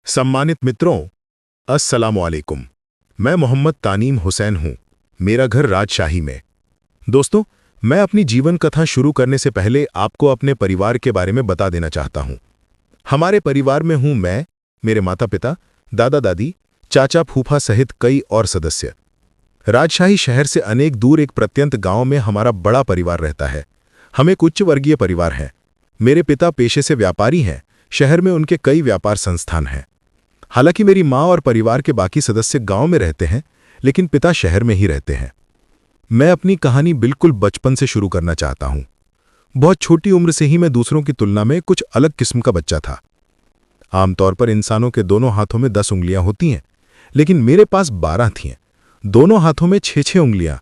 सम्मानित मित्रों, अस्सलामुअलैकुम। मैं मोहम्मद तानीम हुसैन हूं। मेरा घर राजशाही में। दोस्तों, मैं अपनी जीवन कथा शुरू करने से पहले आपको अपने परिवार के बारे में बता देना चाहता हूं। हमारे परिवार में हूं मैं, मेरे माता पिता, दादा दादी, चाचा फूफा सहित कई और सदस्य। राजशाही शहर से अनेक दूर एक प्रत्यंत गांव में हमारा बड़ा परिवार रहता है। हम एक उच्च वर्गीय परिवार हैं। मेरे पिता पेशे से व्यापारी हैं। शहर में उनके कई व्यापार संस्थान हैं। हालांकि मेरी माँ और परिवार के बाकी सदस्य गांव में रहते हैं, लेकिन पिता शहर में ही रहते हैं। मैं अपनी कहानी बिल्कुल बचपन से शुरू करना चाहता हूं। बहुत छोटी उम्र से ही मैं दूसरों की तुलना में कुछ अलग किस्म का बच्चा था। आमतौर पर इंसानों के दोनों हाथों में 10 उंगलियां होती हैं, लेकिन मेरे पास 12 थीं। दोनों हाथों में 6-6 उंगलियां।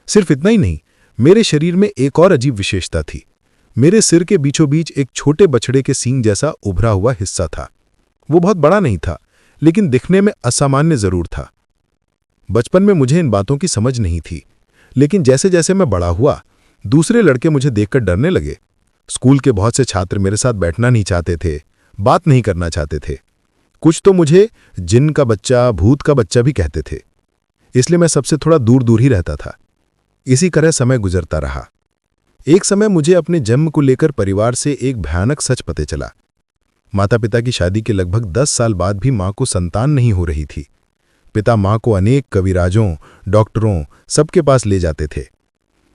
सिर्फ इतना ही नहीं, मेरे शरीर में एक और अजीब विशेषता थी। मेरे सिर के बीचों बीच एक छोटे बछड़े के सींग जैसा उभरा हुआ हिस्सा था। वो बहुत बड़ा नहीं था, लेकिन दिखने में असामान्य जरूर था। बचपन में मुझे इन बातों की समझ नहीं थी, लेकिन जैसे जैसे मैं बड़ा हुआ, दूसरे लड़के मुझे देखकर डरने लगे। स्कूल के बहुत से छात्र मेरे साथ बैठना नहीं चाहते थे, बात नहीं करना चाहते थे। कुछ तो मुझे जिन का बच्चा, भूत का बच्चा भी कहते थे। इसलिए मैं सबसे थोड़ा दूर दूर ही रहता था। इसी तरह समय गुजरता रहा। एक समय मुझे अपने जन्म को लेकर परिवार से एक भयानक सच पता चला। माता पिता की शादी के लगभग 10 साल बाद भी मां को संतान नहीं हो रही थी। पिता मां को अनेक कविराजों, डॉक्टरों, सबके पास ले जाते थे।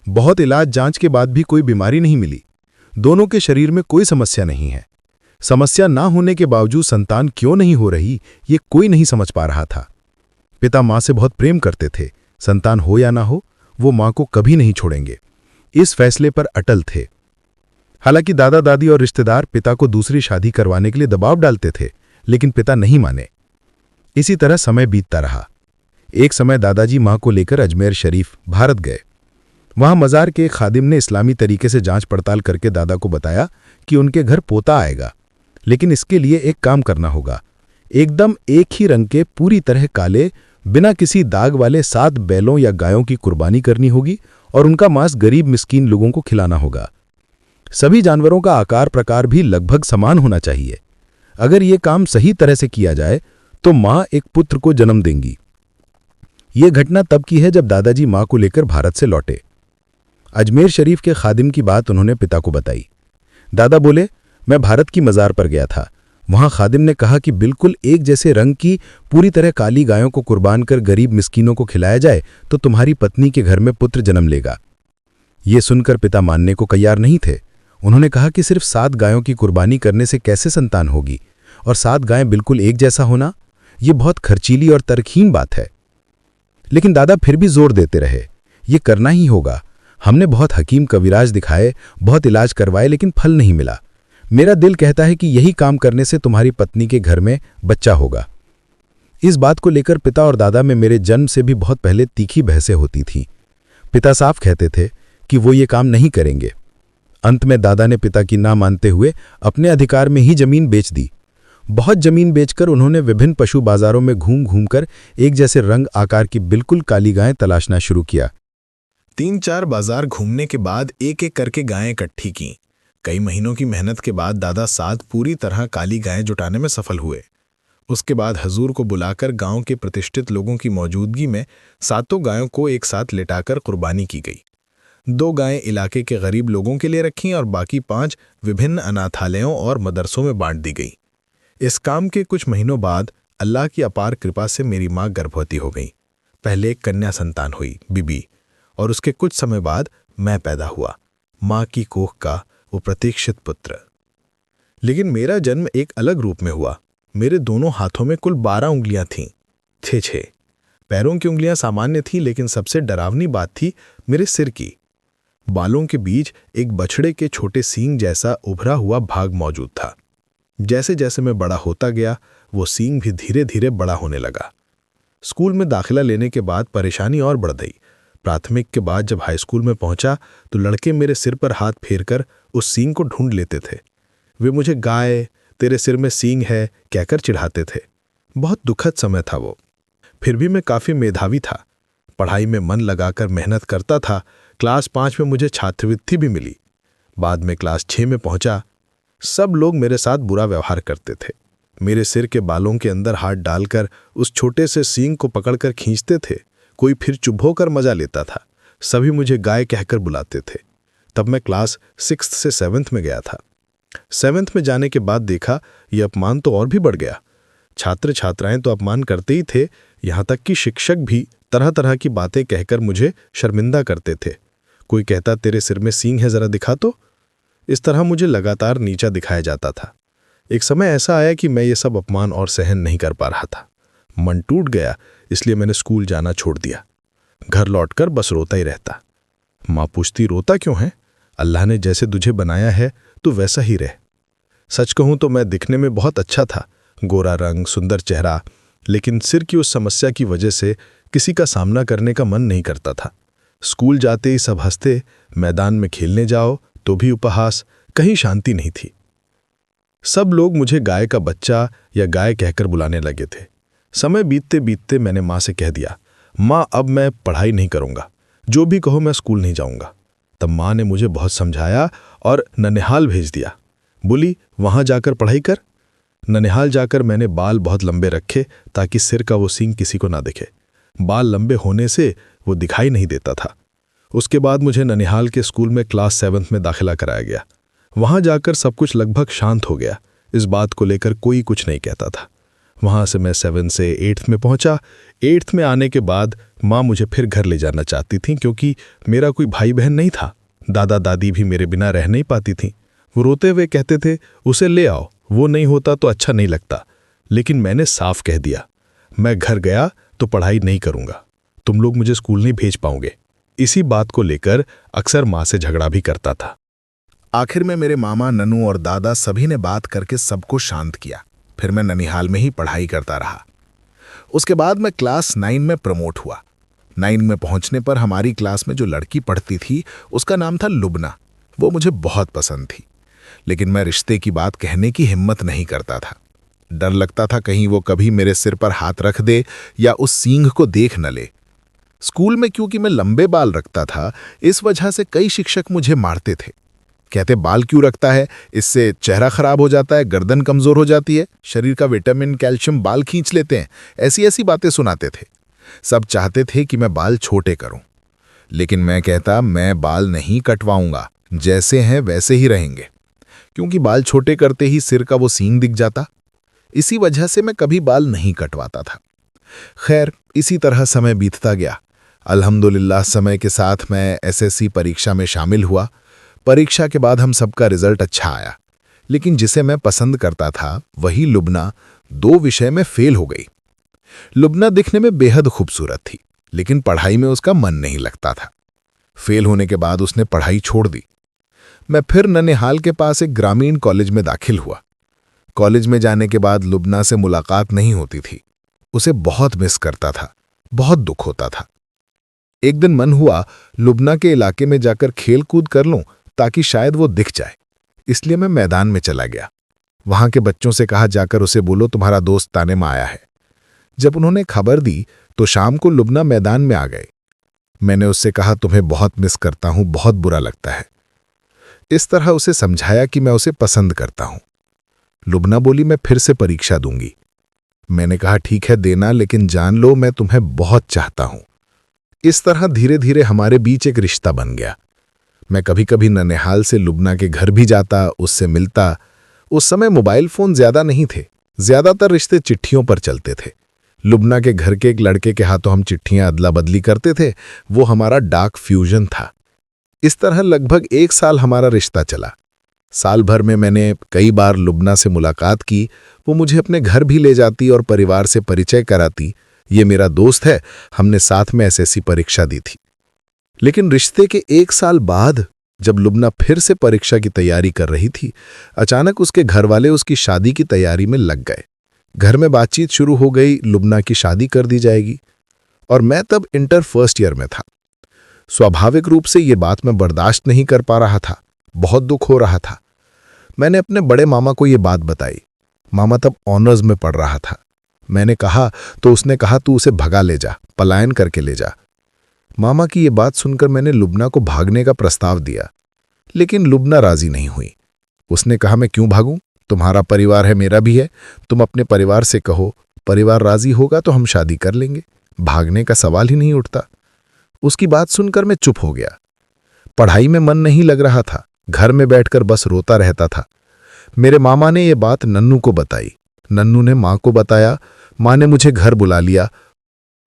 बहुत इलाज जांच के बाद भी कोई बीमारी नहीं मिली। दोनों के शरीर में कोई समस्या नहीं है। समस्या ना होने के बावजूद संतान क्यों नहीं हो रही, ये कोई नहीं समझ पा रहा था। पिता मां से बहुत प्रेम करते थे। संतान हो या ना हो, वो मां को कभी नहीं छोड़ेंगे। इस फैसले पर अटल थे। हालांकि दादा दादी और रिश्तेदार पिता को दूसरी शादी करवाने के लिए दबाव डालते थे, लेकिन पिता नहीं माने। इसी तरह समय बीतता रहा। एक समय दादाजी मां को लेकर अजमेर शरीफ, भारत गए। वहां मजार के एक खादिम ने इस्लामी तरीके से जांच पड़ताल करके दादा को बताया कि उनके घर पोता आएगा, लेकिन इसके लिए एक काम करना होगा। एकदम एक ही रंग के, पूरी तरह काले, बिना किसी दाग वाले 7 बैलों या गायों की कुर्बानी करनी होगी और उनका मांस गरीब मिस्कीन लोगों को खिलाना होगा। सभी जानवरों का आकार प्रकार भी लगभग समान होना चाहिए। अगर यह काम सही तरह से किया जाए तो मां एक पुत्र को जन्म देंगी। यह घटना तब की है जब दादाजी मां को लेकर भारत से लौटे। अजमेर शरीफ के खादिम की बात उन्होंने पिता को बताई। दादा बोले, मैं भारत की मजार पर गया था। वहां खादिम ने कहा कि बिल्कुल एक जैसे रंग की, पूरी तरह काली गायों को कुर्बान कर गरीब मिस्कीनों को खिलाया जाए तो तुम्हारी पत्नी के घर में पुत्र जन्म लेगा। यह सुनकर पिता मानने को तैयार नहीं थे। उन्होंने कहा कि सिर्फ 7 गायों की कुर्बानी करने से कैसे संतान होगी, और 7 गायें बिल्कुल एक जैसा होना, यह बहुत खर्चीली और तर्कहीन बात है। लेकिन दादा फिर भी जोर देते रहे, यह करना ही होगा। हमने बहुत हकीम कविराज दिखाए, बहुत इलाज करवाए, लेकिन फल नहीं मिला। मेरा दिल कहता है कि यही काम करने से तुम्हारी पत्नी के घर में बच्चा होगा। इस बात को लेकर पिता और दादा में मेरे जन्म से भी बहुत पहले तीखी बहसें होती थीं। पिता साफ कहते थे कि वो ये काम नहीं करेंगे। अंत में दादा ने पिता की ना मानते हुए अपने अधिकार में ही जमीन बेच दी। बहुत जमीन बेचकर उन्होंने विभिन्न पशु बाजारों में घूम घूमकर एक जैसे रंग आकार की बिल्कुल काली गायें तलाशना शुरू किया। 3-4 बाजार घूमने के बाद एक एक करके गायें इकट्ठी की। कई महीनों की मेहनत के बाद दादा 7 पूरी तरह काली गायें जुटाने में सफल हुए। उसके बाद हजूर को बुलाकर गांव के प्रतिष्ठित लोगों की मौजूदगी में 7 गायों को एक साथ लिटाकर कुर्बानी की गई। 2 गायें इलाके के गरीब लोगों के लिए रखीं और बाकी 5 विभिन्न अनाथालयों और मदरसों में बांट दी गई। इस काम के कुछ महीनों बाद अल्लाह की अपार कृपा से मेरी मां गर्भवती हो गई। पहले एक कन्या संतान हुई, बीबी, और उसके कुछ समय बाद मैं पैदा हुआ, मां की कोख का वो प्रतीक्षित पुत्र। लेकिन मेरा जन्म एक अलग रूप में हुआ। मेरे दोनों हाथों में कुल 12 उंगलियां थीं, 6-6। पैरों की उंगलियां सामान्य थीं, लेकिन सबसे डरावनी बात थी मेरे सिर की। बालों के बीच एक बछड़े के छोटे सींग जैसा उभरा हुआ भाग मौजूद था। जैसे जैसे मैं बड़ा होता गया, वो सींग भी धीरे धीरे बड़ा होने लगा। स्कूल में दाखिला लेने के बाद परेशानी और बढ़ गई। प्राथमिक के बाद जब हाई स्कूल में पहुंचा तो लड़के मेरे सिर पर हाथ फेरकर उस सींग को ढूंढ लेते थे। वे मुझे गाय, तेरे सिर में सींग है कहकर चिढ़ाते थे। बहुत दुखद समय था वो। फिर भी मैं काफी मेधावी था। पढ़ाई में मन लगाकर मेहनत करता था। क्लास 5 में मुझे छात्रवृत्ति भी मिली। बाद में क्लास 6 में पहुंचा। सब लोग मेरे साथ बुरा व्यवहार करते थे। मेरे सिर के बालों के अंदर हाथ डालकर उस छोटे से सींग को पकड़कर खींचते थे। कोई फिर चुप होकर मजा लेता था। सभी मुझे गाय कहकर बुलाते थे। तब मैं क्लास 6 से 7th में गया था। 7th में जाने के बाद देखा यह अपमान तो और भी बढ़ गया। छात्र छात्राएं तो अपमान करते ही थे, यहाँ तक कि शिक्षक भी तरह तरह की बातें कहकर मुझे शर्मिंदा करते थे। कोई कहता तेरे सिर में सींग है, जरा दिखा तो। इस तरह मुझे लगातार नीचा दिखाया जाता था। एक समय ऐसा आया कि मैं ये सब अपमान और सहन नहीं कर पा रहा था। मन टूट गया, इसलिए मैंने स्कूल जाना छोड़ दिया। घर लौटकर बस रोता ही रहता। माँ पूछती रोता क्यों है? अल्लाह ने जैसे तुझे बनाया है तो वैसा ही रह। सच कहूँ तो मैं दिखने में बहुत अच्छा था, गोरा रंग, सुंदर चेहरा, लेकिन सिर की उस समस्या की वजह से किसी का सामना करने का मन नहीं करता था। स्कूल जाते ही सब हंसते, मैदान में खेलने जाओ तो भी उपहास, कहीं शांति नहीं थी। सब लोग मुझे गाय का बच्चा या गाय कहकर बुलाने लगे थे। समय बीतते बीतते मैंने माँ से कह दिया, माँ अब मैं पढ़ाई नहीं करूँगा, जो भी कहो मैं स्कूल नहीं जाऊँगा। तब माँ ने मुझे बहुत समझाया और ननिहाल भेज दिया। बोली वहाँ जाकर पढ़ाई कर। ननिहाल जाकर मैंने बाल बहुत लंबे रखे ताकि सिर का वो सींग किसी को ना दिखे। बाल लंबे होने से वो दिखाई नहीं देता था। उसके बाद मुझे ननिहाल के स्कूल में क्लास 7th में दाखिला कराया गया। वहाँ जाकर सब कुछ लगभग शांत हो गया। इस बात को लेकर कोई कुछ नहीं कहता था। वहाँ से मैं 7 से 8th में पहुँचा। 8th में आने के बाद माँ मुझे फिर घर ले जाना चाहती थी, क्योंकि मेरा कोई भाई बहन नहीं था। दादा दादी भी मेरे बिना रह नहीं पाती थीं। वो रोते हुए कहते थे उसे ले आओ, वो नहीं होता तो अच्छा नहीं लगता। लेकिन मैंने साफ कह दिया, मैं घर गया तो पढ़ाई नहीं करूँगा, तुम लोग मुझे स्कूल नहीं भेज पाओगे। इसी बात को लेकर अक्सर माँ से झगड़ा भी करता था। आखिर में मेरे मामा, ननू और दादा सभी ने बात करके सबको शांत किया। फिर मैं ननिहाल में ही पढ़ाई करता रहा। उसके बाद मैं क्लास 9 में प्रमोट हुआ। 9 में पहुंचने पर हमारी क्लास में जो लड़की पढ़ती थी उसका नाम था लुबना। वो मुझे बहुत पसंद थी, लेकिन मैं रिश्ते की बात कहने की हिम्मत नहीं करता था। डर लगता था कहीं वो कभी मेरे सिर पर हाथ रख दे या उस सींग को देख न ले। स्कूल में क्योंकि मैं लंबे बाल रखता था, इस वजह से कई शिक्षक मुझे मारते थे। कहते बाल क्यों रखता है, इससे चेहरा खराब हो जाता है, गर्दन कमजोर हो जाती है, शरीर का विटामिन कैल्शियम बाल खींच लेते हैं, ऐसी ऐसी बातें सुनाते थे। सब चाहते थे कि मैं बाल छोटे करूं, लेकिन मैं कहता मैं बाल नहीं कटवाऊंगा, जैसे हैं वैसे ही रहेंगे, क्योंकि बाल छोटे करते ही सिर का वो सींग दिख जाता। इसी वजह से मैं कभी बाल नहीं कटवाता था। खैर, इसी तरह समय बीतता गया। अल्हम्दुलिल्लाह समय के साथ मैं एसएससी परीक्षा में शामिल हुआ। परीक्षा के बाद हम सबका रिजल्ट अच्छा आया, लेकिन जिसे मैं पसंद करता था वही लुबना 2 विषय में फेल हो गई। लुबना दिखने में बेहद खूबसूरत थी, लेकिन पढ़ाई में उसका मन नहीं लगता था। फेल होने के बाद उसने पढ़ाई छोड़ दी। मैं फिर ननिहाल के पास एक ग्रामीण कॉलेज में दाखिल हुआ। कॉलेज में जाने के बाद लुबना से मुलाकात नहीं होती थी। उसे बहुत मिस करता था, बहुत दुख होता था। एक दिन मन हुआ लुबना के इलाके में जाकर खेल कूद कर लूं ताकि शायद वो दिख जाए, इसलिए मैं मैदान में चला गया। वहां के बच्चों से कहा जाकर उसे बोलो तुम्हारा दोस्त तानेम आया है। जब उन्होंने खबर दी तो शाम को लुबना मैदान में आ गए। मैंने उससे कहा तुम्हें बहुत मिस करता हूं, बहुत बुरा लगता है। इस तरह उसे समझाया कि मैं उसे पसंद करता हूं। लुबना बोली मैं फिर से परीक्षा दूंगी। मैंने कहा ठीक है देना, लेकिन जान लो मैं तुम्हें बहुत चाहता हूं। इस तरह धीरे धीरे हमारे बीच एक रिश्ता बन गया। मैं कभी कभी ननिहाल से लुबना के घर भी जाता, उससे मिलता। उस समय मोबाइल फोन ज्यादा नहीं थे, ज्यादातर रिश्ते चिट्ठियों पर चलते थे। लुबना के घर के एक लड़के के हाथों हम चिट्ठियां अदला बदली करते थे, वो हमारा डाक फ्यूजन था। इस तरह लगभग 1 साल हमारा रिश्ता चला। साल भर में मैंने कई बार लुबना से मुलाकात की। वो मुझे अपने घर भी ले जाती और परिवार से परिचय कराती। ये मेरा दोस्त है, हमने साथ में एसएससी परीक्षा दी थी। लेकिन रिश्ते के 1 साल बाद जब लुबना फिर से परीक्षा की तैयारी कर रही थी, अचानक उसके घरवाले उसकी शादी की तैयारी में लग गए। घर में बातचीत शुरू हो गई, लुबना की शादी कर दी जाएगी। और मैं तब इंटर फर्स्ट ईयर में था। स्वाभाविक रूप से ये बात मैं बर्दाश्त नहीं कर पा रहा था, बहुत दुख हो रहा था। मैंने अपने बड़े मामा को ये बात बताई। मामा तब ऑनर्स में पढ़ रहा था। मैंने कहा तो उसने कहा तू उसे भगा ले जा, पलायन करके ले जा। मामा की ये बात सुनकर मैंने लुबना को भागने का प्रस्ताव दिया, लेकिन लुबना राजी नहीं हुई। उसने कहा मैं क्यों भागूं, तुम्हारा परिवार है, मेरा भी है। तुम अपने परिवार से कहो, परिवार राजी होगा तो हम शादी कर लेंगे। भागने का सवाल ही नहीं उठता। उसकी बात सुनकर मैं चुप हो गया। पढ़ाई में मन नहीं लग रहा था, घर में बैठकर बस रोता रहता था। मेरे मामा ने ये बात नन्नू को बताई। नन्नू ने माँ को बताया। माँ ने मुझे घर बुला लिया।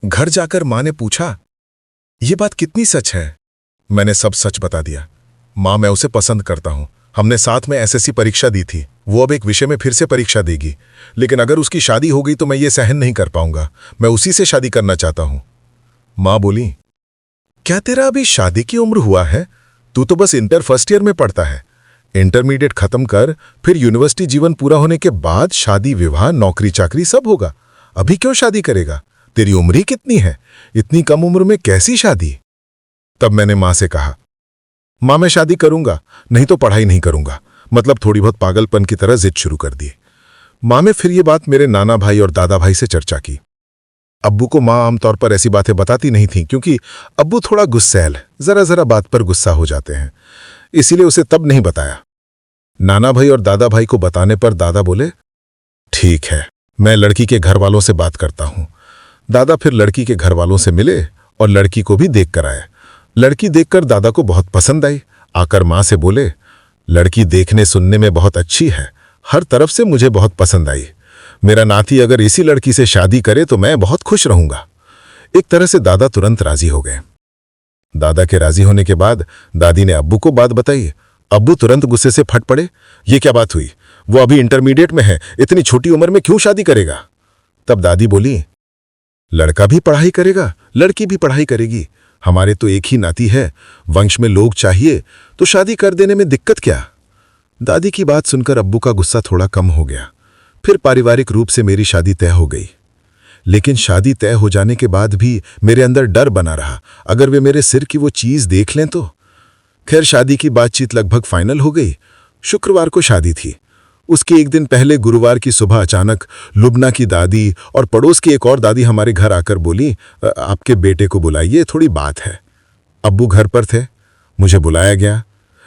घर जाकर माँ ने पूछा, ये बात कितनी सच है? मैंने सब सच बता दिया। माँ, मैं उसे पसंद करता हूँ। हमने साथ में एसएससी परीक्षा दी थी। वो अब एक विषय में फिर से परीक्षा देगी, लेकिन अगर उसकी शादी हो गई तो मैं ये सहन नहीं कर पाऊंगा। मैं उसी से शादी करना चाहता हूं। माँ बोली, क्या तेरा अभी शादी की उम्र हुआ है? तू तो बस इंटर फर्स्ट ईयर में पढ़ता है। इंटरमीडिएट खत्म कर, फिर यूनिवर्सिटी जीवन पूरा होने के बाद शादी, विवाह, नौकरी चाकरी सब होगा। अभी क्यों शादी करेगा? तेरी उम्र ही कितनी है? इतनी कम उम्र में कैसी शादी? तब मैंने माँ से कहा, माँ, मैं शादी करूंगा, नहीं तो पढ़ाई नहीं करूंगा। मतलब थोड़ी बहुत पागलपन की तरह जिद शुरू कर दी। माँ ने फिर ये बात मेरे नाना भाई और दादा भाई से चर्चा की। अब्बू को माँ आमतौर पर ऐसी बातें बताती नहीं थी, क्योंकि अब्बू थोड़ा गुस्सैल, जरा जरा बात पर गुस्सा हो जाते हैं, इसीलिए उसे तब नहीं बताया। नाना भाई और दादा भाई को बताने पर दादा बोले, ठीक है, मैं लड़की के घर वालों से बात करता हूं। दादा फिर लड़की के घर वालों से मिले और लड़की को भी देख कर आए। लड़की देखकर दादा को बहुत पसंद आई। आकर माँ से बोले, लड़की देखने सुनने में बहुत अच्छी है, हर तरफ से मुझे बहुत पसंद आई। मेरा नाती अगर इसी लड़की से शादी करे तो मैं बहुत खुश रहूंगा। एक तरह से दादा तुरंत राजी हो गए। दादा के राजी होने के बाद दादी ने अब्बू को बात बताई। अब्बू तुरंत गुस्से से फट पड़े। ये क्या बात हुई? वो अभी इंटरमीडिएट में है, इतनी छोटी उम्र में क्यों शादी करेगा? तब दादी बोली, लड़का भी पढ़ाई करेगा, लड़की भी पढ़ाई करेगी। हमारे तो एक ही नाती है, वंश में लोग चाहिए, तो शादी कर देने में दिक्कत क्या? दादी की बात सुनकर अब्बू का गुस्सा थोड़ा कम हो गया। फिर पारिवारिक रूप से मेरी शादी तय हो गई। लेकिन शादी तय हो जाने के बाद भी मेरे अंदर डर बना रहा, अगर वे मेरे सिर की वो चीज देख लें तो। खैर, शादी की बातचीत लगभग फाइनल हो गई। शुक्रवार को शादी थी। उसके एक दिन पहले गुरुवार की सुबह अचानक लुबना की दादी और पड़ोस की एक और दादी हमारे घर आकर बोली, आपके बेटे को बुलाइए, थोड़ी बात है। अब्बू घर पर थे, मुझे बुलाया गया।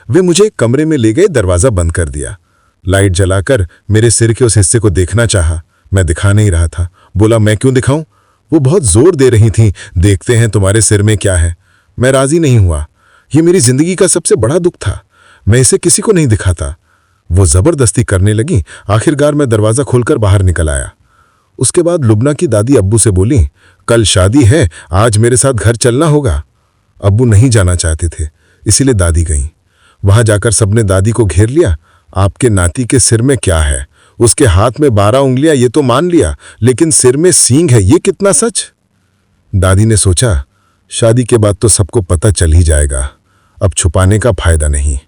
वे मुझे एक कमरे में ले गए, दरवाजा बंद कर दिया। लाइट जलाकर मेरे सिर के उस हिस्से को देखना चाहा, मैं दिखा नहीं रहा था। बोला, मैं क्यों दिखाऊं? वो बहुत जोर दे रही थी, देखते हैं तुम्हारे सिर में क्या है। मैं राजी नहीं हुआ। ये मेरी जिंदगी का सबसे बड़ा दुख था, मैं इसे किसी को नहीं दिखाता। वो जबरदस्ती करने लगी। आखिरकार मैं दरवाजा खोलकर बाहर निकल आया। उसके बाद लुबना की दादी अब्बू से बोली, कल शादी है, आज मेरे साथ घर चलना होगा। अब्बू नहीं जाना चाहते थे, इसीलिए दादी गईं। वहां जाकर सबने दादी को घेर लिया। आपके नाती के सिर में क्या है? उसके हाथ में 12 उंगलियां, ये तो मान लिया, लेकिन सिर में सींग है, ये कितना सच? दादी ने सोचा, शादी के बाद तो सबको पता चल ही जाएगा, अब छुपाने का फायदा नहीं।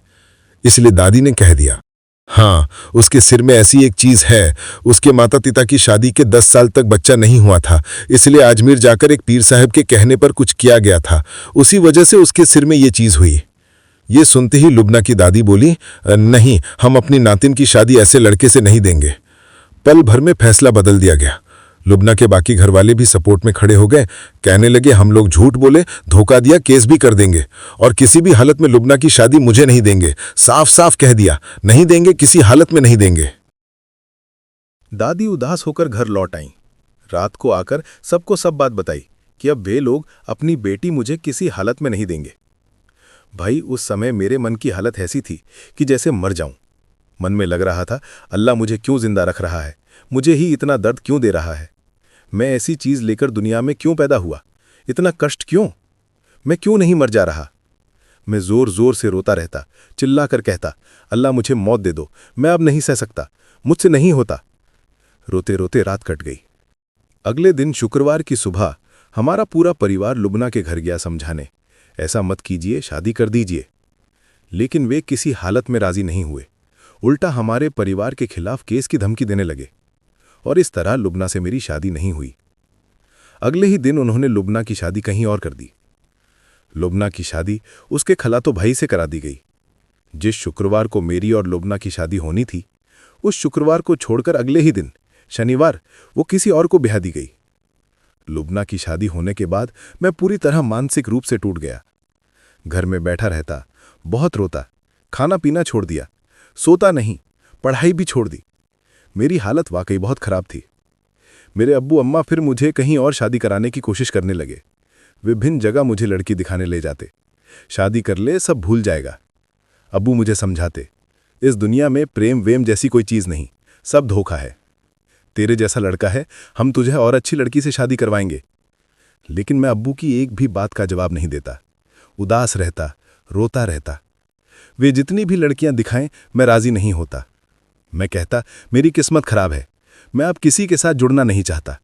इसलिए दादी ने कह दिया, हाँ, उसके सिर में ऐसी एक चीज है। उसके माता पिता की शादी के 10 साल तक बच्चा नहीं हुआ था, इसलिए अजमेर जाकर एक पीर साहब के कहने पर कुछ किया गया था, उसी वजह से उसके सिर में ये चीज हुई। ये सुनते ही लुबना की दादी बोली, नहीं, हम अपनी नातिन की शादी ऐसे लड़के से नहीं देंगे। पल भर में फैसला बदल दिया गया। लुबना के बाकी घरवाले भी सपोर्ट में खड़े हो गए। कहने लगे, हम लोग झूठ बोले, धोखा दिया, केस भी कर देंगे, और किसी भी हालत में लुबना की शादी मुझे नहीं देंगे। साफ साफ कह दिया, नहीं देंगे, किसी हालत में नहीं देंगे। दादी उदास होकर घर लौट आईं। रात को आकर सबको सब बात बताई कि अब वे लोग अपनी बेटी मुझे किसी हालत में नहीं देंगे। भाई, उस समय मेरे मन की हालत ऐसी थी कि जैसे मर जाऊं। मन में लग रहा था, अल्लाह मुझे क्यों जिंदा रख रहा है, मुझे ही इतना दर्द क्यों दे रहा है, मैं ऐसी चीज लेकर दुनिया में क्यों पैदा हुआ, इतना कष्ट क्यों, मैं क्यों नहीं मर जा रहा। मैं जोर जोर से रोता रहता, चिल्ला कर कहता, अल्लाह मुझे मौत दे दो, मैं अब नहीं सह सकता, मुझसे नहीं होता। रोते रोते रात कट गई। अगले दिन शुक्रवार की सुबह हमारा पूरा परिवार लुबना के घर गया समझाने, ऐसा मत कीजिए, शादी कर दीजिए। लेकिन वे किसी हालत में राजी नहीं हुए, उल्टा हमारे परिवार के खिलाफ केस की धमकी देने लगे, और इस तरह लुबना से मेरी शादी नहीं हुई। अगले ही दिन उन्होंने लुबना की शादी कहीं और कर दी। लुबना की शादी उसके खलातो भाई से करा दी गई। जिस शुक्रवार को मेरी और लुबना की शादी होनी थी, उस शुक्रवार को छोड़कर अगले ही दिन शनिवार वो किसी और को ब्याह दी गई। लुबना की शादी होने के बाद मैं पूरी तरह मानसिक रूप से टूट गया। घर में बैठा रहता, बहुत रोता, खाना पीना छोड़ दिया, सोता नहीं, पढ़ाई भी छोड़ दी। मेरी हालत वाकई बहुत खराब थी। मेरे अब्बू अम्मा फिर मुझे कहीं और शादी कराने की कोशिश करने लगे। विभिन्न जगह मुझे लड़की दिखाने ले जाते। शादी कर ले, सब भूल जाएगा। अब्बू मुझे समझाते, इस दुनिया में प्रेम वेम जैसी कोई चीज़ नहीं, सब धोखा है। तेरे जैसा लड़का है, हम तुझे और अच्छी लड़की से शादी करवाएंगे। लेकिन मैं अब्बू की एक भी बात का जवाब नहीं देता। उदास रहता, रोता रहता। वे जितनी भी लड़कियां दिखाएं, मैं राजी नहीं होता। मैं कहता, मेरी किस्मत खराब है, मैं अब किसी के साथ जुड़ना नहीं चाहता,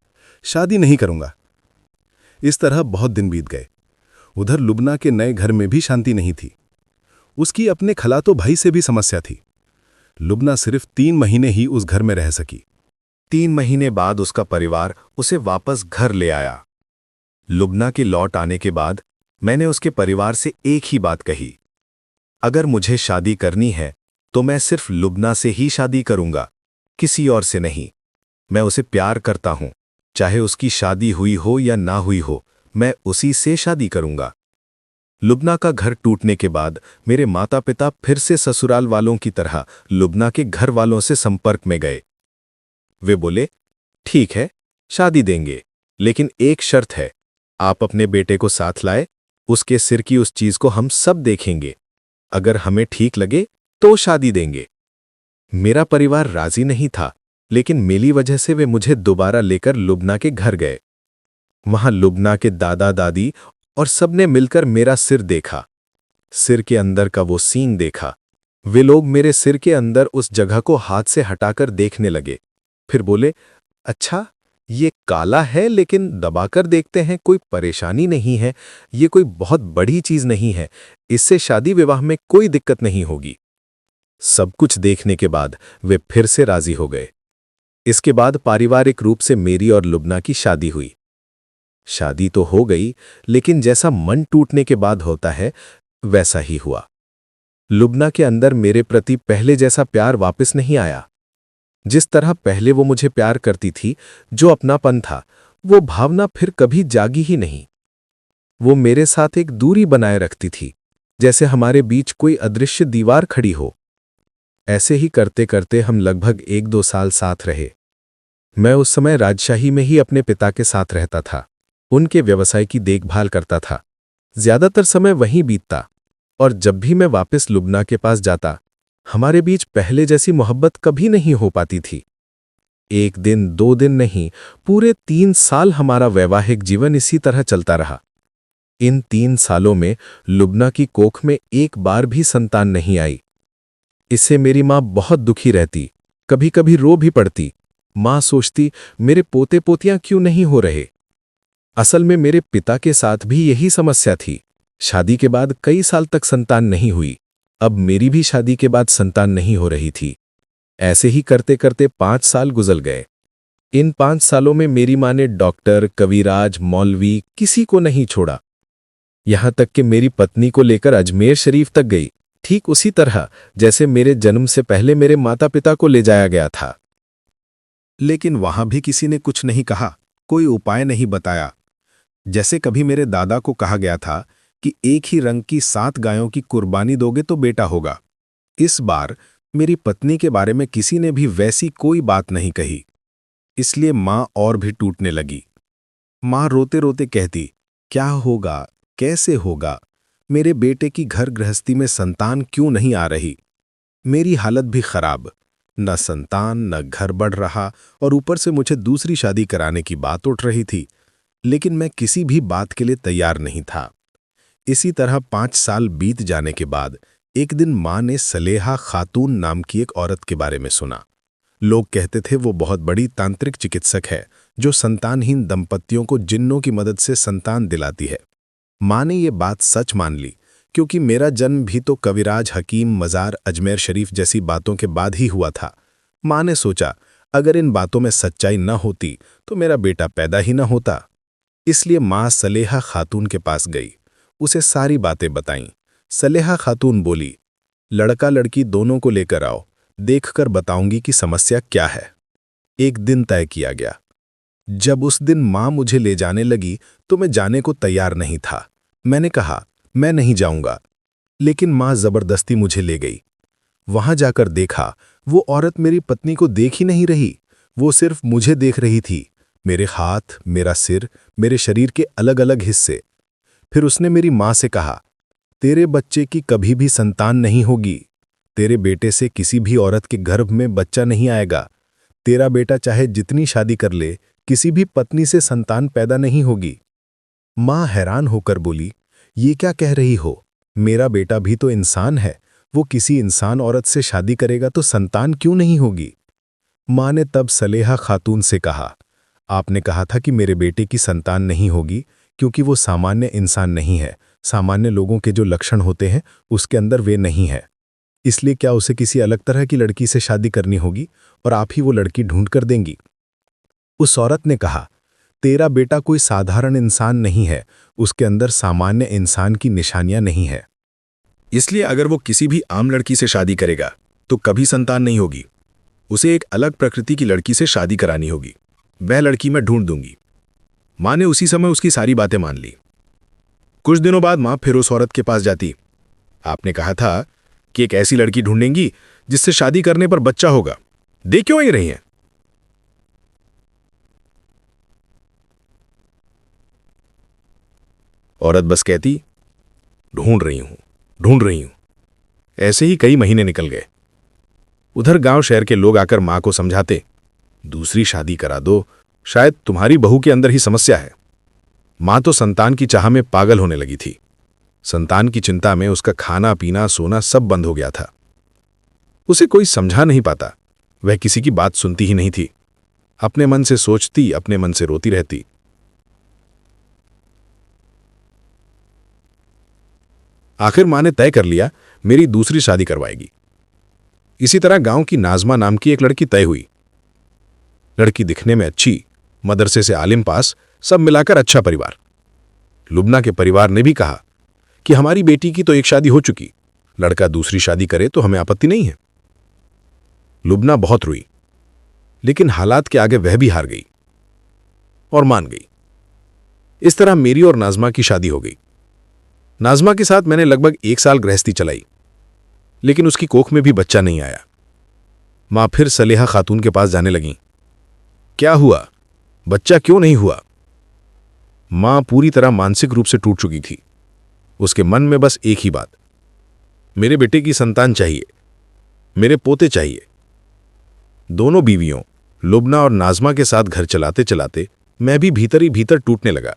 शादी नहीं करूंगा। इस तरह बहुत दिन बीत गए। उधर लुबना के नए घर में भी शांति नहीं थी। उसकी अपने खलातो भाई से भी समस्या थी। लुबना सिर्फ 3 महीने ही उस घर में रह सकी। 3 महीने बाद उसका परिवार उसे वापस घर ले आया। लुबना के लौट आने के बाद मैंने उसके परिवार से एक ही बात कही, अगर मुझे शादी करनी है तो मैं सिर्फ लुबना से ही शादी करूंगा, किसी और से नहीं। मैं उसे प्यार करता हूं, चाहे उसकी शादी हुई हो या ना हुई हो, मैं उसी से शादी करूंगा। लुबना का घर टूटने के बाद मेरे माता पिता फिर से ससुराल वालों की तरह लुबना के घर वालों से संपर्क में गए। वे बोले, ठीक है, शादी देंगे, लेकिन एक शर्त है, आप अपने बेटे को साथ लाए, उसके सिर की उस चीज को हम सब देखेंगे, अगर हमें ठीक लगे तो शादी देंगे। मेरा परिवार राजी नहीं था, लेकिन मेरी वजह से वे मुझे दोबारा लेकर लुबना के घर गए। वहां लुबना के दादा दादी और सबने मिलकर मेरा सिर देखा, सिर के अंदर का वो सींग देखा। वे लोग मेरे सिर के अंदर उस जगह को हाथ से हटाकर देखने लगे, फिर बोले, अच्छा ये काला है, लेकिन दबाकर देखते हैं, कोई परेशानी नहीं है, ये कोई बहुत बड़ी चीज नहीं है, इससे शादी विवाह में कोई दिक्कत नहीं होगी। सब कुछ देखने के बाद वे फिर से राजी हो गए। इसके बाद पारिवारिक रूप से मेरी और लुबना की शादी हुई। शादी तो हो गई, लेकिन जैसा मन टूटने के बाद होता है वैसा ही हुआ। लुबना के अंदर मेरे प्रति पहले जैसा प्यार वापस नहीं आया। जिस तरह पहले वो मुझे प्यार करती थी, जो अपनापन था, वो भावना फिर कभी जागी ही नहीं। वो मेरे साथ एक दूरी बनाए रखती थी, जैसे हमारे बीच कोई अदृश्य दीवार खड़ी हो। ऐसे ही करते करते हम लगभग 1-2 साल साथ रहे। मैं उस समय राजशाही में ही अपने पिता के साथ रहता था, उनके व्यवसाय की देखभाल करता था। ज्यादातर समय वहीं बीतता, और जब भी मैं वापस लुबना के पास जाता, हमारे बीच पहले जैसी मोहब्बत कभी नहीं हो पाती थी। 1 दिन 2 दिन नहीं, पूरे 3 साल हमारा वैवाहिक जीवन इसी तरह चलता रहा। इन 3 सालों में लुबना की कोख में एक बार भी संतान नहीं आई। इससे मेरी माँ बहुत दुखी रहती, कभी कभी रो भी पड़ती। माँ सोचती, मेरे पोते पोतियां क्यों नहीं हो रहे। असल में मेरे पिता के साथ भी यही समस्या थी। शादी के बाद कई साल तक संतान नहीं हुई। अब मेरी भी शादी के बाद संतान नहीं हो रही थी। ऐसे ही करते करते 5 साल गुजर गए। इन 5 सालों में मेरी माँ ने डॉक्टर, कविराज, मौलवी किसी को नहीं छोड़ा। यहां तक कि मेरी पत्नी को लेकर अजमेर शरीफ तक गई, ठीक उसी तरह जैसे मेरे जन्म से पहले मेरे माता पिता को ले जाया गया था। लेकिन वहां भी किसी ने कुछ नहीं कहा, कोई उपाय नहीं बताया। जैसे कभी मेरे दादा को कहा गया था कि एक ही रंग की 7 गायों की कुर्बानी दोगे तो बेटा होगा। इस बार मेरी पत्नी के बारे में किसी ने भी वैसी कोई बात नहीं कही। इसलिए माँ और भी टूटने लगी। माँ रोते रोते कहती, क्या होगा, कैसे होगा, मेरे बेटे की घर गृहस्थी में संतान क्यों नहीं आ रही। मेरी हालत भी खराब, न संतान न घर बढ़ रहा, और ऊपर से मुझे दूसरी शादी कराने की बात उठ रही थी। लेकिन मैं किसी भी बात के लिए तैयार नहीं था। इसी तरह 5 साल बीत जाने के बाद एक दिन माँ ने सलेहा खातून नाम की एक औरत के बारे में सुना। लोग कहते थे वो बहुत बड़ी तांत्रिक चिकित्सक है, जो संतानहीन दंपतियों को जिन्नों की मदद से संतान दिलाती है। माँ ने ये बात सच मान ली, क्योंकि मेरा जन्म भी तो कविराज, हकीम, मज़ार, अजमेर शरीफ जैसी बातों के बाद ही हुआ था। माँ ने सोचा, अगर इन बातों में सच्चाई न होती तो मेरा बेटा पैदा ही न होता। इसलिए माँ सलेहा खातून के पास गई, उसे सारी बातें बताईं। सलेहा खातून बोली, लड़का लड़की दोनों को लेकर आओ, देखकर बताऊंगी कि समस्या क्या है। एक दिन तय किया गया। जब उस दिन माँ मुझे ले जाने लगी तो मैं जाने को तैयार नहीं था। मैंने कहा, मैं नहीं जाऊंगा, लेकिन माँ जबरदस्ती मुझे ले गई। वहां जाकर देखा, वो औरत मेरी पत्नी को देख ही नहीं रही, वो सिर्फ मुझे देख रही थी, मेरे हाथ, मेरा सिर, मेरे शरीर के अलग अलग हिस्से। फिर उसने मेरी माँ से कहा, तेरे बच्चे की कभी भी संतान नहीं होगी, तेरे बेटे से किसी भी औरत के गर्भ में बच्चा नहीं आएगा, तेरा बेटा चाहे जितनी शादी कर ले, किसी भी पत्नी से संतान पैदा नहीं होगी। माँ हैरान होकर बोली, ये क्या कह रही हो? मेरा बेटा भी तो इंसान है, वो किसी इंसान औरत से शादी करेगा तो संतान क्यों नहीं होगी? माँ ने तब सलेहा खातून से कहा, आपने कहा था कि मेरे बेटे की संतान नहीं होगी क्योंकि वो सामान्य इंसान नहीं है, सामान्य लोगों के जो लक्षण होते हैं उसके अंदर वे नहीं है, इसलिए क्या उसे किसी अलग तरह की लड़की से शादी करनी होगी और आप ही वो लड़की ढूंढ कर देंगी? उस औरत ने कहा, तेरा बेटा कोई साधारण इंसान नहीं है, उसके अंदर सामान्य इंसान की निशानियां नहीं है, इसलिए अगर वो किसी भी आम लड़की से शादी करेगा तो कभी संतान नहीं होगी। उसे एक अलग प्रकृति की लड़की से शादी करानी होगी, वह लड़की मैं ढूंढ दूंगी। माँ ने उसी समय उसकी सारी बातें मान ली। कुछ दिनों बाद माँ फिर उस औरत के पास जाती। आपने कहा था कि एक ऐसी लड़की ढूंढेंगी जिससे शादी करने पर बच्चा होगा, देख क्यों आई रही हैं? औरत बस कहती, ढूंढ रही हूं, ढूंढ रही हूं। ऐसे ही कई महीने निकल गए। उधर गांव शहर के लोग आकर मां को समझाते, दूसरी शादी करा दो, शायद तुम्हारी बहू के अंदर ही समस्या है। मां तो संतान की चाह में पागल होने लगी थी। संतान की चिंता में उसका खाना पीना सोना सब बंद हो गया था। उसे कोई समझा नहीं पाता, वह किसी की बात सुनती ही नहीं थी, अपने मन से सोचती, अपने मन से रोती रहती। आखिर मां ने तय कर लिया मेरी दूसरी शादी करवाएगी। इसी तरह गांव की नाजमा नाम की एक लड़की तय हुई। लड़की दिखने में अच्छी, मदरसे से आलिम पास, सब मिलाकर अच्छा परिवार। लुबना के परिवार ने भी कहा कि हमारी बेटी की तो एक शादी हो चुकी, लड़का दूसरी शादी करे तो हमें आपत्ति नहीं है। लुबना बहुत रोई, लेकिन हालात के आगे वह भी हार गई और मान गई। इस तरह मेरी और नाजमा की शादी हो गई। नाजमा के साथ मैंने लगभग 1 साल गृहस्थी चलाई, लेकिन उसकी कोख में भी बच्चा नहीं आया। मां फिर सलेहा खातून के पास जाने लगी, क्या हुआ, बच्चा क्यों नहीं हुआ? मां पूरी तरह मानसिक रूप से टूट चुकी थी। उसके मन में बस एक ही बात, मेरे बेटे की संतान चाहिए, मेरे पोते चाहिए। दोनों बीवियों लुबना और नाजमा के साथ घर चलाते चलाते मैं भी भीतर ही भीतर टूटने लगा।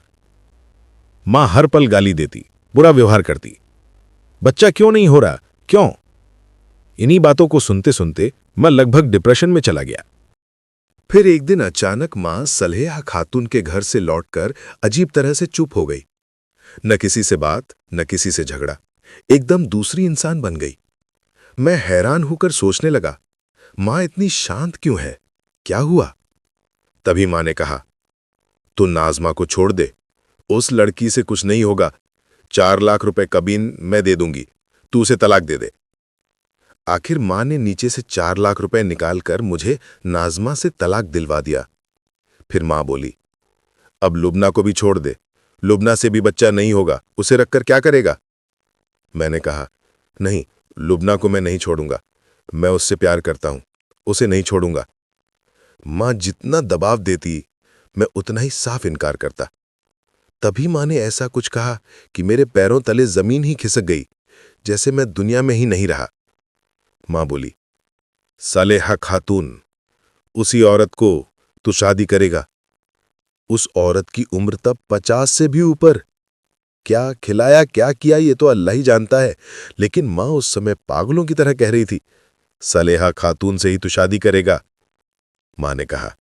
मां हर पल गाली देती, बुरा व्यवहार करती, बच्चा क्यों नहीं हो रहा, क्यों? इन्हीं बातों को सुनते सुनते मैं लगभग डिप्रेशन में चला गया। फिर एक दिन अचानक मां सलेहा खातून के घर से लौटकर अजीब तरह से चुप हो गई। न किसी से बात, न किसी से झगड़ा, एकदम दूसरी इंसान बन गई। मैं हैरान होकर सोचने लगा, मां इतनी शांत क्यों है, क्या हुआ? तभी मां ने कहा, तू नाजमा को छोड़ दे, उस लड़की से कुछ नहीं होगा, 4 लाख रुपए कबीन मैं दे दूंगी, तू उसे तलाक दे दे। आखिर मां ने नीचे से 4 लाख रुपए निकालकर मुझे नाजमा से तलाक दिलवा दिया। फिर मां बोली, अब लुबना को भी छोड़ दे, लुबना से भी बच्चा नहीं होगा, उसे रखकर क्या करेगा? मैंने कहा, नहीं, लुबना को मैं नहीं छोड़ूंगा, मैं उससे प्यार करता हूं, उसे नहीं छोड़ूंगा। मां जितना दबाव देती मैं उतना ही साफ इनकार करता। तभी मां ने ऐसा कुछ कहा कि मेरे पैरों तले जमीन ही खिसक गई, जैसे मैं दुनिया में ही नहीं रहा। मां बोली, सलेहा खातून, उसी औरत को तू शादी करेगा। उस औरत की उम्र तब 50 से भी ऊपर। क्या खिलाया क्या किया ये तो अल्लाह ही जानता है, लेकिन मां उस समय पागलों की तरह कह रही थी, सलेहा खातून से ही तू शादी करेगा। मां ने कहा,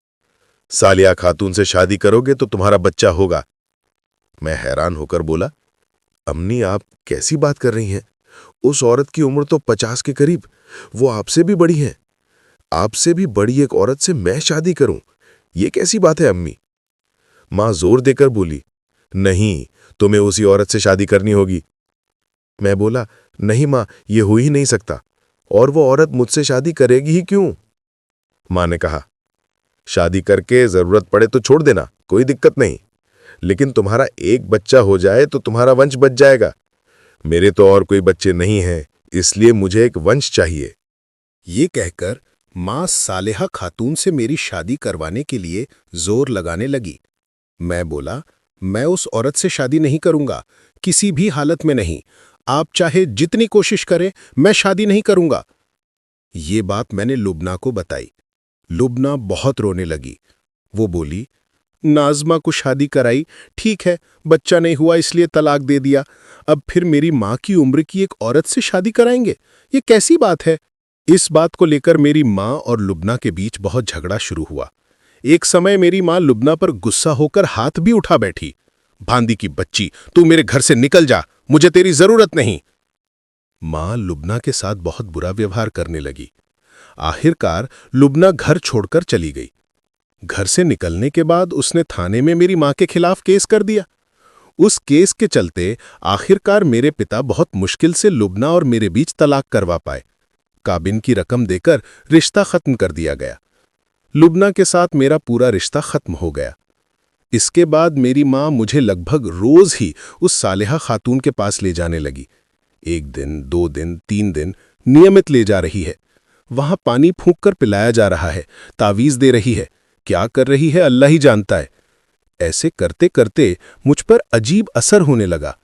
सालिया खातून से शादी करोगे तो तुम्हारा बच्चा होगा। मैं हैरान होकर बोला, अम्मी आप कैसी बात कर रही हैं? उस औरत की उम्र तो 50 के करीब, वो आपसे भी बड़ी है। आपसे भी बड़ी एक औरत से मैं शादी करूं, ये कैसी बात है अम्मी? मां जोर देकर बोली, नहीं, तुम्हें उसी औरत से शादी करनी होगी। मैं बोला, नहीं मां, ये हो ही नहीं सकता, और वो औरत मुझसे शादी करेगी ही क्यों? मां ने कहा, शादी करके जरूरत पड़े तो छोड़ देना, कोई दिक्कत नहीं, लेकिन तुम्हारा एक बच्चा हो जाए तो तुम्हारा वंश बच जाएगा। मेरे तो और कोई बच्चे नहीं हैं, इसलिए मुझे एक वंश चाहिए। ये कहकर माँ सालेहा खातून से मेरी शादी करवाने के लिए जोर लगाने लगी। मैं बोला, मैं उस औरत से शादी नहीं करूंगा, किसी भी हालत में नहीं। आप चाहे जितनी कोशिश करें, मैं शादी नहीं करूंगा। ये बात मैंने लुबना को बताई। लुबना बहुत रोने लगी। वो बोली, नाज़मा को शादी कराई, ठीक है, बच्चा नहीं हुआ इसलिए तलाक दे दिया, अब फिर मेरी माँ की उम्र की एक औरत से शादी कराएंगे, ये कैसी बात है। इस बात को लेकर मेरी माँ और लुबना के बीच बहुत झगड़ा शुरू हुआ। एक समय मेरी माँ लुबना पर गुस्सा होकर हाथ भी उठा बैठी। भांदी की बच्ची, तू मेरे घर से निकल जा, मुझे तेरी जरूरत नहीं। माँ लुबना के साथ बहुत बुरा व्यवहार करने लगी। आखिरकार लुबना घर छोड़कर चली गई। घर से निकलने के बाद उसने थाने में मेरी माँ के खिलाफ केस कर दिया। उस केस के चलते आखिरकार मेरे पिता बहुत मुश्किल से लुबना और मेरे बीच तलाक करवा पाए। काबिन की रकम देकर रिश्ता खत्म कर दिया गया। लुबना के साथ मेरा पूरा रिश्ता खत्म हो गया। इसके बाद मेरी माँ मुझे लगभग रोज ही उस सालेहा खातून के पास ले जाने लगी। 1 दिन, 2 दिन, 3 दिन नियमित ले जा रही है। वहां पानी फूंक कर पिलाया जा रहा है, तावीज दे रही है, क्या कर रही है अल्लाह ही जानता है। ऐसे करते करते मुझ पर अजीब असर होने लगा।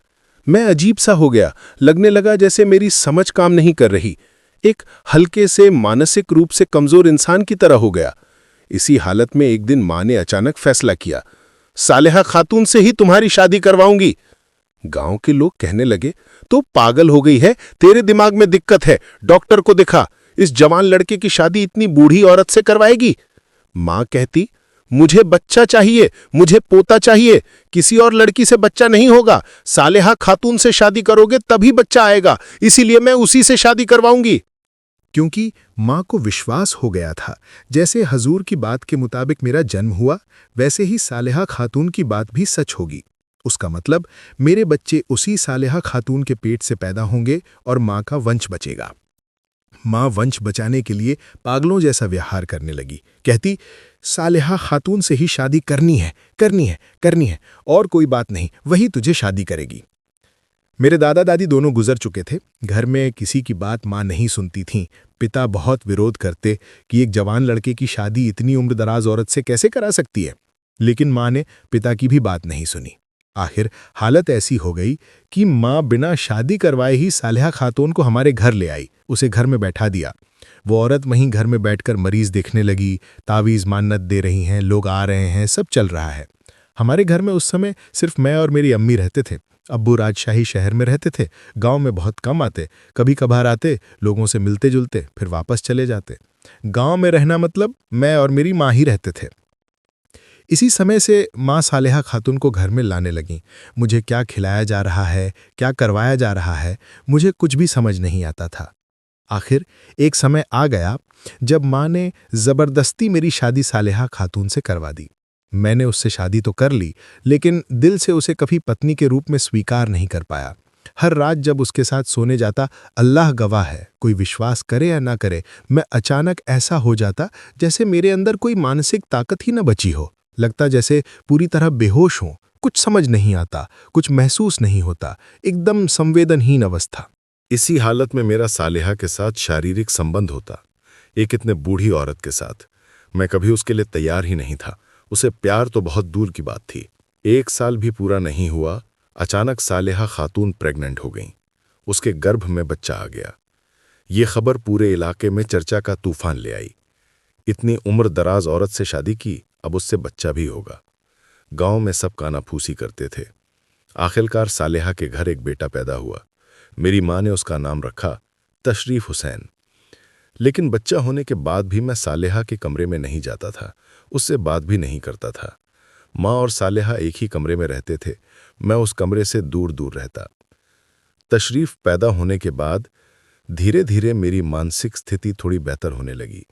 मैं अजीब सा हो गया, लगने लगा जैसे मेरी समझ काम नहीं कर रही। एक हल्के से मानसिक रूप से कमजोर इंसान की तरह हो गया। इसी हालत में एक दिन माँ ने अचानक फैसला किया, सालेहा खातून से ही तुम्हारी शादी करवाऊंगी। गांव के लोग कहने लगे, तो पागल हो गई है, तेरे दिमाग में दिक्कत है, डॉक्टर को दिखा, इस जवान लड़के की शादी इतनी बूढ़ी औरत से करवाएगी। मां कहती, मुझे बच्चा चाहिए, मुझे पोता चाहिए, किसी और लड़की से बच्चा नहीं होगा, सालेहा खातून से शादी करोगे तभी बच्चा आएगा, इसीलिए मैं उसी से शादी करवाऊंगी। क्योंकि माँ को विश्वास हो गया था, जैसे हजूर की बात के मुताबिक मेरा जन्म हुआ, वैसे ही सालेहा खातून की बात भी सच होगी। उसका मतलब मेरे बच्चे उसी सालेहा खातून के पेट से पैदा होंगे और माँ का वंश बचेगा। माँ वंश बचाने के लिए पागलों जैसा व्यवहार करने लगी। कहती, सालेहा खातून से ही शादी करनी है, करनी है, करनी है, और कोई बात नहीं, वही तुझे शादी करेगी। मेरे दादा दादी दोनों गुजर चुके थे। घर में किसी की बात माँ नहीं सुनती थीं। पिता बहुत विरोध करते कि एक जवान लड़के की शादी इतनी उम्र दराज औरत से कैसे करा सकती है, लेकिन माँ ने पिता की भी बात नहीं सुनी। आखिर हालत ऐसी हो गई कि माँ बिना शादी करवाए ही सालेहा खातून को हमारे घर ले आई, उसे घर में बैठा दिया। वो औरत वहीं घर में बैठकर मरीज देखने लगी, तावीज़ मान्नत दे रही हैं, लोग आ रहे हैं, सब चल रहा है। हमारे घर में उस समय सिर्फ मैं और मेरी अम्मी रहते थे। अब्बू राजशाही शहर में रहते थे, गांव में बहुत कम आते, कभी कभार आते, लोगों से मिलते जुलते, फिर वापस चले जाते। गांव में रहना मतलब मैं और मेरी माँ ही रहते थे। इसी समय से माँ सालेहा खातून को घर में लाने लगीं। मुझे क्या खिलाया जा रहा है, क्या करवाया जा रहा है, मुझे कुछ भी समझ नहीं आता था। आखिर एक समय आ गया जब माँ ने जबरदस्ती मेरी शादी सालेहा खातून से करवा दी। मैंने उससे शादी तो कर ली, लेकिन दिल से उसे कभी पत्नी के रूप में स्वीकार नहीं कर पाया। हर रात जब उसके साथ सोने जाता, अल्लाह गवाह है, कोई विश्वास करे या ना करे, मैं अचानक ऐसा हो जाता जैसे मेरे अंदर कोई मानसिक ताकत ही न बची हो। लगता जैसे पूरी तरह बेहोश हूं, कुछ समझ नहीं आता, कुछ महसूस नहीं होता, एकदम संवेदनहीन अवस्था। इसी हालत में मेरा सालेहा के साथ शारीरिक संबंध होता, एक इतने बूढ़ी औरत के साथ। मैं कभी उसके लिए तैयार ही नहीं था। उसे प्यार तो बहुत दूर की बात थी। 1 साल भी पूरा नहीं हुआ, अचानक सालेहा खातून प्रेग्नेंट हो गई। उसके गर्भ में बच्चा आ गया। ये खबर पूरे इलाके में चर्चा का तूफान ले आई। इतनी उम्र दराज औरत से शादी की, अब उससे बच्चा भी होगा। गांव में सब कानाफूसी करते थे। आखिरकार सालेहा के घर एक बेटा पैदा हुआ। मेरी माँ ने उसका नाम रखा तशरीफ हुसैन। लेकिन बच्चा होने के बाद भी मैं सालेहा के कमरे में नहीं जाता था, उससे बात भी नहीं करता था। माँ और सालेहा एक ही कमरे में रहते थे, मैं उस कमरे से दूर दूर रहता। तशरीफ पैदा होने के बाद धीरे धीरे मेरी मानसिक स्थिति थोड़ी बेहतर होने लगी,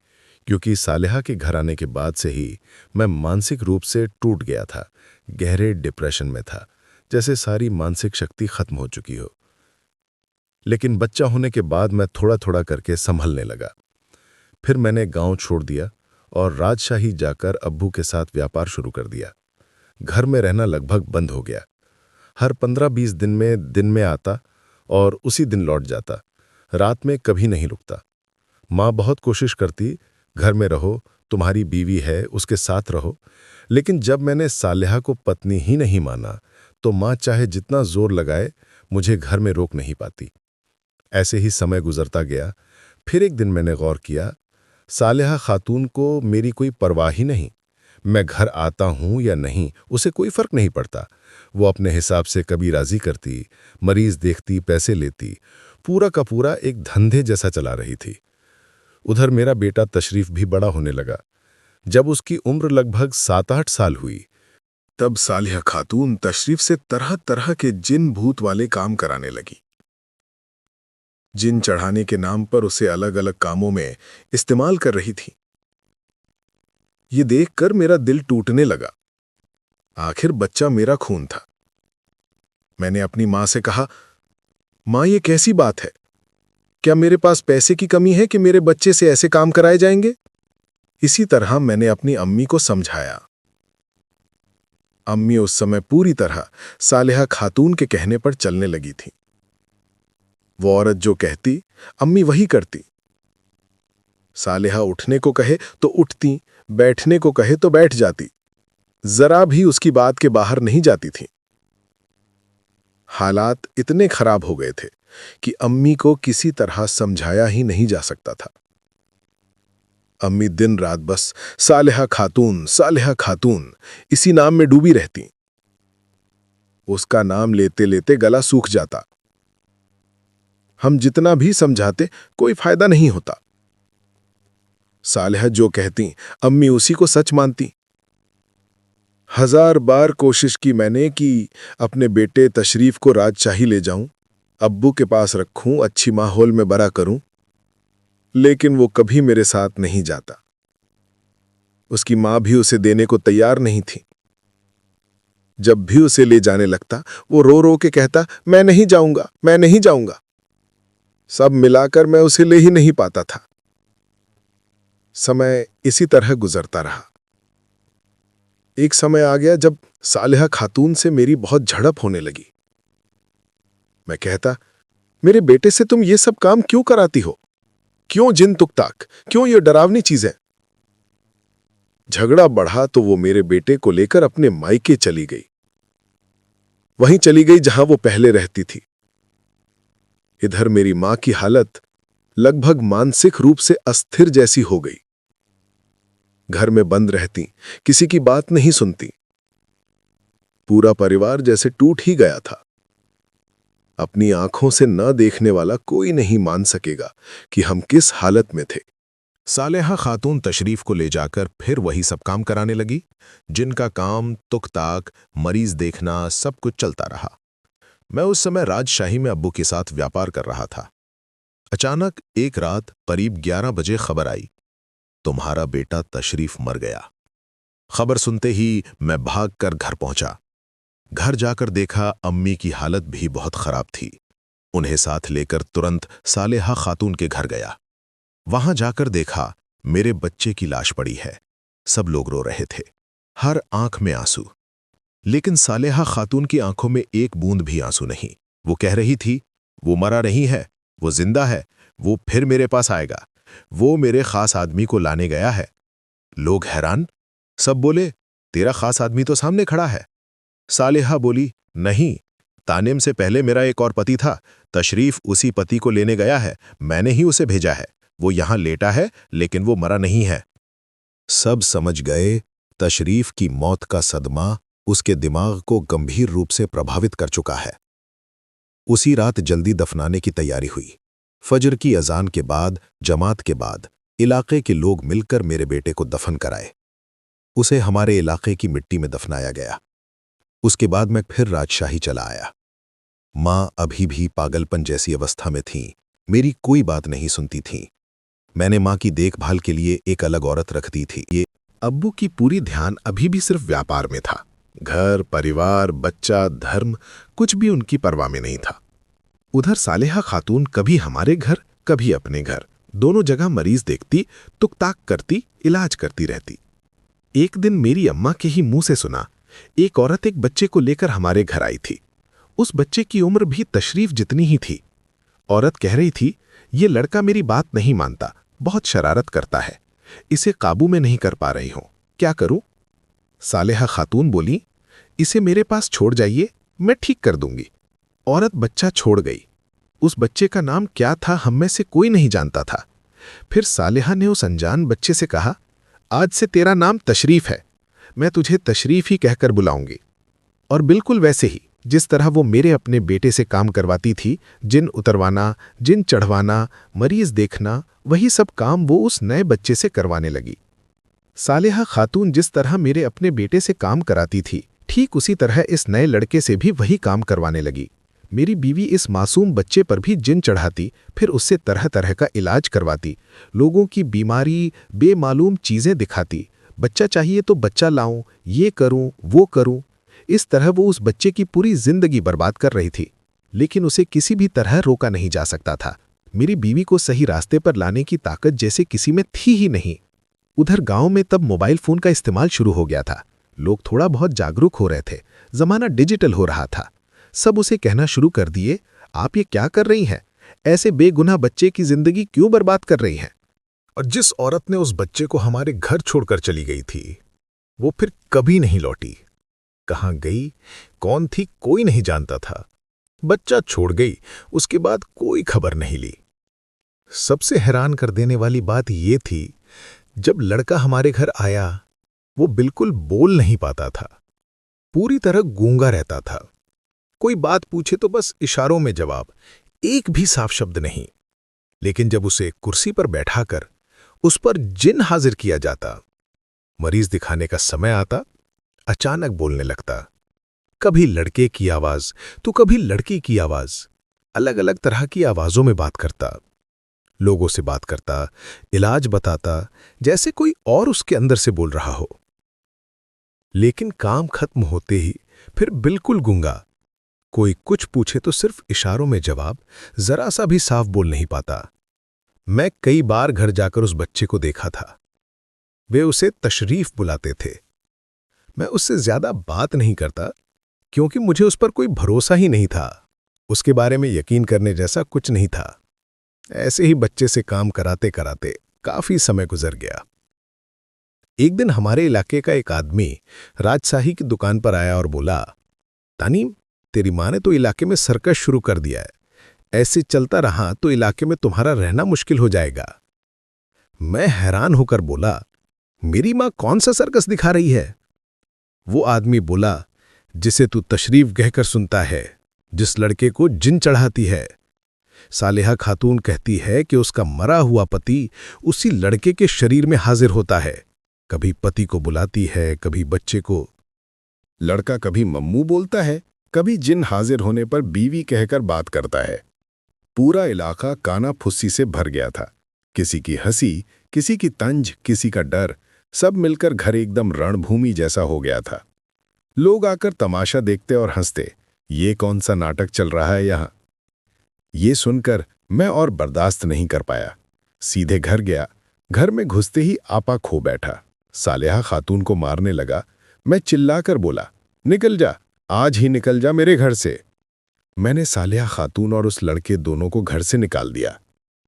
क्योंकि सालेहा के घर आने के बाद से ही मैं मानसिक रूप से टूट गया था, गहरे डिप्रेशन में था, जैसे सारी मानसिक शक्ति खत्म हो चुकी हो। लेकिन बच्चा होने के बाद मैं थोड़ा थोड़ा करके संभलने लगा। फिर मैंने गांव छोड़ दिया और राजशाही जाकर अब्बू के साथ व्यापार शुरू कर दिया। घर में रहना लगभग बंद हो गया। हर 15-20 दिन में आता और उसी दिन लौट जाता। रात में कभी नहीं रुकता। माँ बहुत कोशिश करती, घर में रहो, तुम्हारी बीवी है, उसके साथ रहो। लेकिन जब मैंने सालेहा को पत्नी ही नहीं माना, तो माँ चाहे जितना जोर लगाए, मुझे घर में रोक नहीं पाती। ऐसे ही समय गुजरता गया। फिर एक दिन मैंने गौर किया, सालेहा खातून को मेरी कोई परवाह ही नहीं। मैं घर आता हूँ या नहीं, उसे कोई फर्क नहीं पड़ता। वो अपने हिसाब से कभी राजी करती, मरीज देखती, पैसे लेती, पूरा का पूरा एक धंधे जैसा चला रही थी। उधर मेरा बेटा तशरीफ भी बड़ा होने लगा। जब उसकी उम्र लगभग 7-8 साल हुई, तब सालिहा खातून तशरीफ से तरह तरह के जिन भूत वाले काम कराने लगी। जिन चढ़ाने के नाम पर उसे अलग अलग कामों में इस्तेमाल कर रही थी। ये देखकर मेरा दिल टूटने लगा। आखिर बच्चा मेरा खून था। मैंने अपनी मां से कहा, मां, ये कैसी बात है? क्या मेरे पास पैसे की कमी है कि मेरे बच्चे से ऐसे काम कराए जाएंगे? इसी तरह मैंने अपनी अम्मी को समझाया। अम्मी उस समय पूरी तरह सालेहा खातून के कहने पर चलने लगी थी। वो औरत जो कहती, अम्मी वही करती। सालेहा उठने को कहे तो उठती, बैठने को कहे तो बैठ जाती। जरा भी उसकी बात के बाहर नहीं जाती थी। हालात इतने खराब हो गए थे कि अम्मी को किसी तरह समझाया ही नहीं जा सकता था। अम्मी दिन रात बस सालेहा खातून इसी नाम में डूबी रहती। उसका नाम लेते लेते गला सूख जाता। हम जितना भी समझाते, कोई फायदा नहीं होता। सालेहा जो कहती, अम्मी उसी को सच मानती। 1000 बार कोशिश की मैंने कि अपने बेटे तशरीफ को राजशाही ले जाऊं, अब्बू के पास रखूं, अच्छी माहौल में बड़ा करूं, लेकिन वो कभी मेरे साथ नहीं जाता। उसकी मां भी उसे देने को तैयार नहीं थी। जब भी उसे ले जाने लगता, वो रो रो के कहता, मैं नहीं जाऊंगा, मैं नहीं जाऊंगा। सब मिलाकर मैं उसे ले ही नहीं पाता था। समय इसी तरह गुजरता रहा। एक समय आ गया जब सालेहा खातून से मेरी बहुत झड़प होने लगी। मैं कहता, मेरे बेटे से तुम ये सब काम क्यों कराती हो? क्यों जिन तुकताक, क्यों ये डरावनी चीजें? झगड़ा बढ़ा तो वो मेरे बेटे को लेकर अपने मायके चली गई। वहीं चली गई जहां वो पहले रहती थी। इधर मेरी मां की हालत लगभग मानसिक रूप से अस्थिर जैसी हो गई। घर में बंद रहती, किसी की बात नहीं सुनती। पूरा परिवार जैसे टूट ही गया था। अपनी आंखों से न देखने वाला कोई नहीं मान सकेगा कि हम किस हालत में थे। सालेहा खातून तशरीफ को ले जाकर फिर वही सब काम कराने लगी। जिनका काम, तुकताक, मरीज देखना, सब कुछ चलता रहा। मैं उस समय राजशाही में अब्बू के साथ व्यापार कर रहा था। अचानक एक रात करीब 11 बजे खबर आई, तुम्हारा बेटा तशरीफ मर गया। खबर सुनते ही मैं भागकर घर पहुंचा। घर जाकर देखा अम्मी की हालत भी बहुत खराब थी। उन्हें साथ लेकर तुरंत सालेहा खातून के घर गया। वहां जाकर देखा मेरे बच्चे की लाश पड़ी है। सब लोग रो रहे थे, हर आंख में आंसू। लेकिन सालेहा खातून की आंखों में एक बूंद भी आंसू नहीं। वो कह रही थी, वो मरा नहीं है, वो जिंदा है, वो फिर मेरे पास आएगा, वो मेरे खास आदमी को लाने गया है। लोग हैरान, सब बोले, तेरा खास आदमी तो सामने खड़ा है। सालेहा बोली, नहीं, तानिम से पहले मेरा एक और पति था, तशरीफ उसी पति को लेने गया है, मैंने ही उसे भेजा है। वो यहां लेटा है, लेकिन वो मरा नहीं है। सब समझ गए तशरीफ की मौत का सदमा उसके दिमाग को गंभीर रूप से प्रभावित कर चुका है। उसी रात जल्दी दफनाने की तैयारी हुई। फजर की अजान के बाद, जमात के बाद इलाके के लोग मिलकर मेरे बेटे को दफन कराए। उसे हमारे इलाके की मिट्टी में दफनाया गया। उसके बाद मैं फिर राजशाही चला आया। मां अभी भी पागलपन जैसी अवस्था में थी, मेरी कोई बात नहीं सुनती थी। मैंने मां की देखभाल के लिए एक अलग औरत रख दी थी। ये अब्बू की पूरी ध्यान अभी भी सिर्फ व्यापार में था। घर, परिवार, बच्चा, धर्म, कुछ भी उनकी परवाह में नहीं था। उधर सालेहा खातून कभी हमारे घर, कभी अपने घर, दोनों जगह मरीज देखती, तुकताक करती, इलाज करती रहती। एक दिन मेरी अम्मा के ही मुंह से सुना, एक औरत एक बच्चे को लेकर हमारे घर आई थी। उस बच्चे की उम्र भी तशरीफ जितनी ही थी। औरत कह रही थी, ये लड़का मेरी बात नहीं मानता, बहुत शरारत करता है। इसे काबू में नहीं कर पा रही हूं, क्या करूं? सालेहा खातून बोली, इसे मेरे पास छोड़ जाइए, मैं ठीक कर दूंगी। औरत बच्चा छोड़ गई। उस बच्चे का नाम क्या था हम में से कोई नहीं जानता था। फिर सालेहा ने उस अनजान बच्चे से कहा, आज से तेरा नाम तशरीफ है, मैं तुझे तशरीफ ही कहकर बुलाऊंगी। और बिल्कुल वैसे ही जिस तरह वो मेरे अपने बेटे से काम करवाती थी, जिन उतरवाना, जिन चढ़वाना, मरीज देखना, वही सब काम वो उस नए बच्चे से करवाने लगी। सालेहा खातून जिस तरह मेरे अपने बेटे से काम कराती थी, ठीक उसी तरह इस नए लड़के से भी वही काम करवाने लगी। मेरी बीवी इस मासूम बच्चे पर भी जिन चढ़ाती, फिर उससे तरह तरह का इलाज करवाती, लोगों की बीमारी, बेमालूम चीजें दिखाती। बच्चा चाहिए तो बच्चा लाऊं, ये करूं, वो करूं। इस तरह वो उस बच्चे की पूरी जिंदगी बर्बाद कर रही थी, लेकिन उसे किसी भी तरह रोका नहीं जा सकता था। मेरी बीवी को सही रास्ते पर लाने की ताकत जैसे किसी में थी ही नहीं। उधर गांव में तब मोबाइल फोन का इस्तेमाल शुरू हो गया था। लोग थोड़ा बहुत जागरूक हो रहे थे, जमाना डिजिटल हो रहा था। सब उसे कहना शुरू कर दिए, आप ये क्या कर रही हैं? ऐसे बेगुनाह बच्चे की जिंदगी क्यों बर्बाद कर रही हैं? और जिस औरत ने उस बच्चे को हमारे घर छोड़कर चली गई थी, वो फिर कभी नहीं लौटी। कहाँ गई, कौन थी, कोई नहीं जानता था। बच्चा छोड़ गई, उसके बाद कोई खबर नहीं ली। सबसे हैरान कर देने वाली बात ये थी, जब लड़का हमारे घर आया, वो बिल्कुल बोल नहीं पाता था, पूरी तरह गूंगा रहता था। कोई बात पूछे तो बस इशारों में जवाब, एक भी साफ शब्द नहीं। लेकिन जब उसे कुर्सी पर बैठाकर उस पर जिन हाजिर किया जाता, मरीज दिखाने का समय आता, अचानक बोलने लगता। कभी लड़के की आवाज तो कभी लड़की की आवाज, अलग अलग तरह की आवाजों में बात करता, लोगों से बात करता, इलाज बताता, जैसे कोई और उसके अंदर से बोल रहा हो। लेकिन काम खत्म होते ही फिर बिल्कुल गूंगा। कोई कुछ पूछे तो सिर्फ इशारों में जवाब, जरा सा भी साफ बोल नहीं पाता। मैं कई बार घर जाकर उस बच्चे को देखा था। वे उसे तशरीफ बुलाते थे। मैं उससे ज्यादा बात नहीं करता, क्योंकि मुझे उस पर कोई भरोसा ही नहीं था। उसके बारे में यकीन करने जैसा कुछ नहीं था। ऐसे ही बच्चे से काम कराते कराते काफी समय गुजर गया। एक दिन हमारे इलाके का एक आदमी राजशाही की दुकान पर आया और बोला, तानीम, तेरी माँ ने तो इलाके में सर्कस शुरू कर दिया है। ऐसे चलता रहा तो इलाके में तुम्हारा रहना मुश्किल हो जाएगा। मैं हैरान होकर बोला, मेरी माँ कौन सा सर्कस दिखा रही है? वो आदमी बोला, जिसे तू तशरीफ कहकर सुनता है, जिस लड़के को जिन चढ़ाती है। सालेहा खातून कहती है कि उसका मरा हुआ पति उसी लड़के के शरीर में हाजिर होता है। कभी पति को बुलाती है, कभी बच्चे को। लड़का कभी मम्मू बोलता है, कभी जिन हाजिर होने पर बीवी कहकर बात करता है। पूरा इलाका काना फुस्सी से भर गया था। किसी की हंसी, किसी की तंज, किसी का डर, सब मिलकर घर एकदम रणभूमि जैसा हो गया था। लोग आकर तमाशा देखते और हंसते, ये कौन सा नाटक चल रहा है यहाँ? ये सुनकर मैं और बर्दाश्त नहीं कर पाया, सीधे घर गया। घर में घुसते ही आपा खो बैठा, सालेहा खातून को मारने लगा। मैं चिल्लाकर बोला, निकल जा, आज ही निकल जा मेरे घर से। मैंने सालेहा खातून और उस लड़के दोनों को घर से निकाल दिया।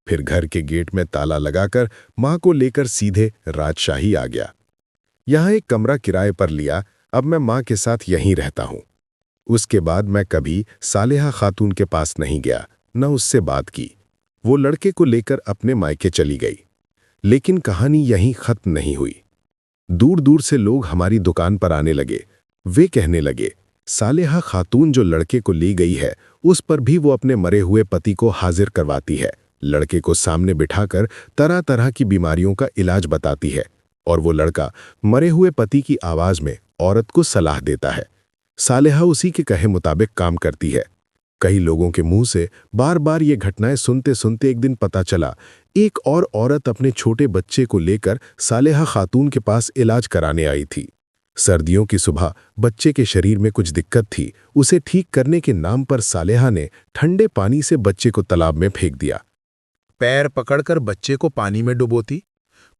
फिर घर के गेट में ताला लगाकर मां को लेकर सीधे राजशाही आ गया। यहां एक कमरा किराए पर लिया। अब मैं मां के साथ यहीं रहता हूं। उसके बाद मैं कभी सालेहा खातून के पास नहीं गया, न उससे बात की। वो लड़के को लेकर अपने मायके चली गई। लेकिन कहानी यहीं खत्म नहीं हुई। दूर दूर से लोग हमारी दुकान पर आने लगे। वे कहने लगे, सालेहा खातून जो लड़के को ले गई है, उस पर भी वो अपने मरे हुए पति को हाजिर करवाती है। लड़के को सामने बिठाकर तरह तरह की बीमारियों का इलाज बताती है, और वो लड़का मरे हुए पति की आवाज में औरत को सलाह देता है। सालेहा उसी के कहे मुताबिक काम करती है। कई लोगों के मुंह से बार बार ये घटनाएं सुनते सुनते एक दिन पता चला, एक और औरत अपने छोटे बच्चे को लेकर सालेहा खातून के पास इलाज कराने आई थी। सर्दियों की सुबह बच्चे के शरीर में कुछ दिक्कत थी। उसे ठीक करने के नाम पर सालेहा ने ठंडे पानी से बच्चे को तालाब में फेंक दिया। पैर पकड़कर बच्चे को पानी में डुबोती,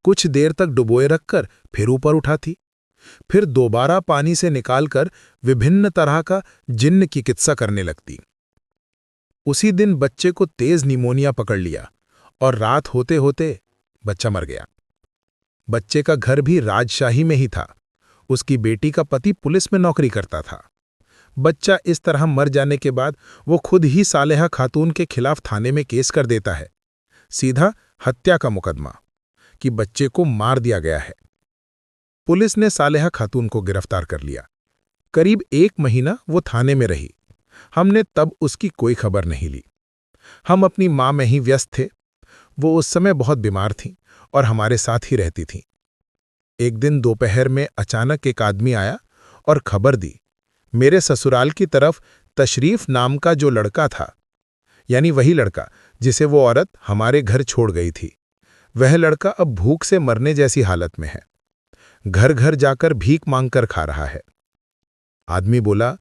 कुछ देर तक डुबोए रखकर फिर ऊपर उठाती, फिर दोबारा पानी से निकालकर विभिन्न तरह का जिन्न चिकित्सा करने लगती। उसी दिन बच्चे को तेज निमोनिया पकड़ लिया और रात होते होते बच्चा मर गया। बच्चे का घर भी राजशाही में ही था। उसकी बेटी का पति पुलिस में नौकरी करता था। बच्चा इस तरह मर जाने के बाद वो खुद ही सालेहा खातून के खिलाफ थाने में केस कर देता है, सीधा हत्या का मुकदमा कि बच्चे को मार दिया गया है। पुलिस ने सालेहा खातून को गिरफ्तार कर लिया। करीब 1 महीना वो थाने में रही। हमने तब उसकी कोई खबर नहीं ली। हम अपनी माँ में ही व्यस्त थे। वो उस समय बहुत बीमार थीं और हमारे साथ ही रहती थीं। एक दिन दोपहर में अचानक एक आदमी आया और खबर दी, मेरे ससुराल की तरफ तशरीफ नाम का जो लड़का था, यानी वही लड़का जिसे वो औरत हमारे घर छोड़ गई थी, वह लड़का अब भूख से मरने जैसी हालत में है। घर घर जाकर भीख मांगकर खा रहा है। आदमी बोला,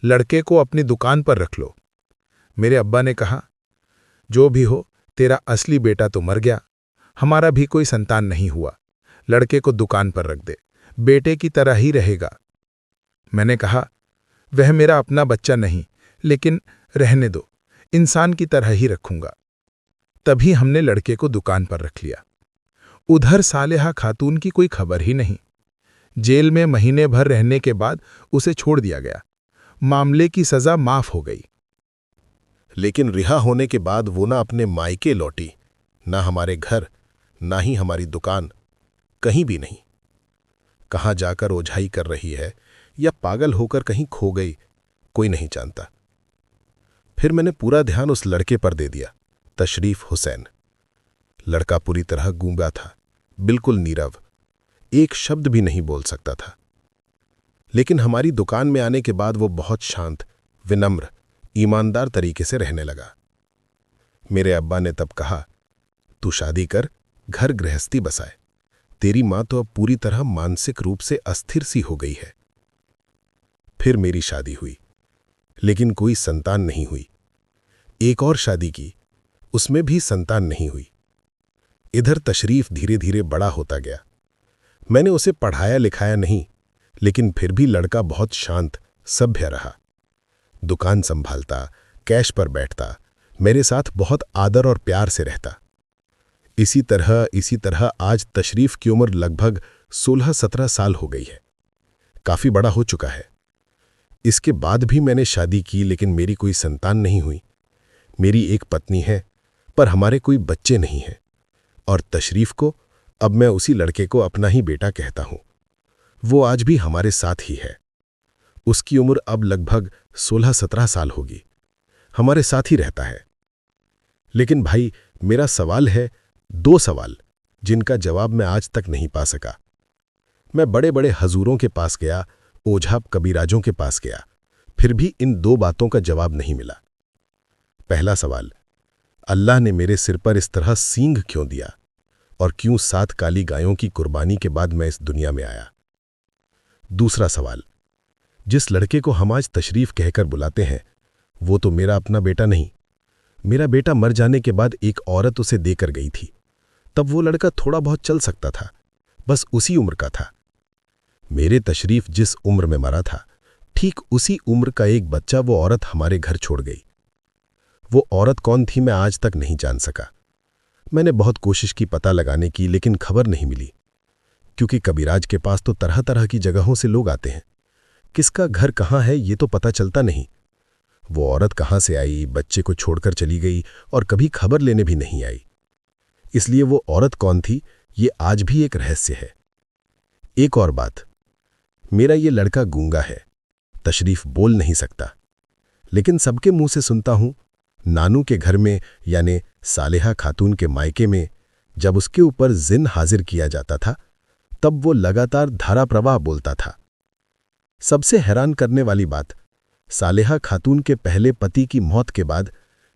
लड़के को अपनी दुकान पर रख लो। मेरे अब्बा ने कहा, जो भी हो, तेरा असली बेटा तो मर गया, हमारा भी कोई संतान नहीं हुआ, लड़के को दुकान पर रख दे, बेटे की तरह ही रहेगा। मैंने कहा, वह मेरा अपना बच्चा नहीं, लेकिन रहने दो, इंसान की तरह ही रखूंगा। तभी हमने लड़के को दुकान पर रख लिया। उधर सालेहा खातून की कोई खबर ही नहीं। जेल में महीने भर रहने के बाद उसे छोड़ दिया गया। मामले की सजा माफ हो गई। लेकिन रिहा होने के बाद वो ना अपने मायके लौटी, ना हमारे घर, ना ही हमारी दुकान, कहीं भी नहीं। कहाँ जाकर ओझाई कर रही है या पागल होकर कहीं खो गई, कोई नहीं जानता। फिर मैंने पूरा ध्यान उस लड़के पर दे दिया, तशरीफ हुसैन। लड़का पूरी तरह गूंगा था, बिल्कुल नीरव, एक शब्द भी नहीं बोल सकता था। लेकिन हमारी दुकान में आने के बाद वो बहुत शांत, विनम्र, ईमानदार तरीके से रहने लगा। मेरे अब्बा ने तब कहा, तू शादी कर, घर गृहस्थी बसाए, तेरी मां तो अब पूरी तरह मानसिक रूप से अस्थिर सी हो गई है। फिर मेरी शादी हुई, लेकिन कोई संतान नहीं हुई। एक और शादी की, उसमें भी संतान नहीं हुई। इधर तशरीफ धीरे धीरे बड़ा होता गया। मैंने उसे पढ़ाया लिखाया नहीं, लेकिन फिर भी लड़का बहुत शांत, सभ्य रहा। दुकान संभालता, कैश पर बैठता, मेरे साथ बहुत आदर और प्यार से रहता। इसी तरह आज तशरीफ की उम्र लगभग 16-17 साल हो गई है। काफी बड़ा हो चुका है। इसके बाद भी मैंने शादी की, लेकिन मेरी कोई संतान नहीं हुई। मेरी एक पत्नी है, पर हमारे कोई बच्चे नहीं हैं। और तशरीफ को अब मैं उसी लड़के को अपना ही बेटा कहता हूं। वो आज भी हमारे साथ ही है। उसकी उम्र अब लगभग 16-17 साल होगी। हमारे साथ ही रहता है। लेकिन भाई, मेरा सवाल है, 2 सवाल, जिनका जवाब मैं आज तक नहीं पा सका। मैं बड़े बड़े हजूरों के पास गया, ओझा कबीराजों के पास गया, फिर भी इन 2 बातों का जवाब नहीं मिला। पहला सवाल, अल्लाह ने मेरे सिर पर इस तरह सींग क्यों दिया, और क्यों 7 काली गायों की कुर्बानी के बाद मैं इस दुनिया में आया। दूसरा सवाल, जिस लड़के को हम आज तशरीफ कहकर बुलाते हैं, वो तो मेरा अपना बेटा नहीं। मेरा बेटा मर जाने के बाद एक औरत उसे देकर गई थी। तब वो लड़का थोड़ा बहुत चल सकता था, बस उसी उम्र का था। मेरे तशरीफ जिस उम्र में मरा था, ठीक उसी उम्र का एक बच्चा वो औरत हमारे घर छोड़ गई। वो औरत कौन थी मैं आज तक नहीं जान सका। मैंने बहुत कोशिश की पता लगाने की, लेकिन खबर नहीं मिली, क्योंकि कबीराज के पास तो तरह तरह की जगहों से लोग आते हैं। किसका घर कहाँ है ये तो पता चलता नहीं। वो औरत कहाँ से आई, बच्चे को छोड़कर चली गई और कभी खबर लेने भी नहीं आई। इसलिए वो औरत कौन थी ये आज भी एक रहस्य है। एक और बात, मेरा ये लड़का गूंगा है, तशरीफ बोल नहीं सकता, लेकिन सबके मुंह से सुनता हूं, नानू के घर में यानी सालेहा खातून के मायके में जब उसके ऊपर जिन हाजिर किया जाता था, तब वो लगातार धारा प्रवाह बोलता था। सबसे हैरान करने वाली बात, सालेहा खातून के पहले पति की मौत के बाद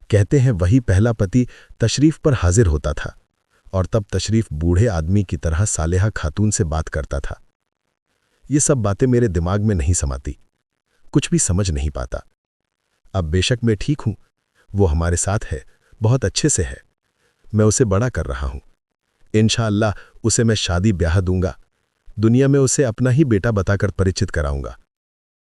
कहते हैं वही पहला पति तशरीफ पर हाजिर होता था, और तब तशरीफ बूढ़े आदमी की तरह सालेहा खातून से बात करता था। ये सब बातें मेरे दिमाग में नहीं समाती, कुछ भी समझ नहीं पाता। अब बेशक मैं ठीक हूं, वो हमारे साथ है, बहुत अच्छे से है। मैं उसे बड़ा कर रहा हूं। इंशाअल्लाह उसे मैं शादी ब्याह दूंगा, दुनिया में उसे अपना ही बेटा बताकर परिचित कराऊंगा।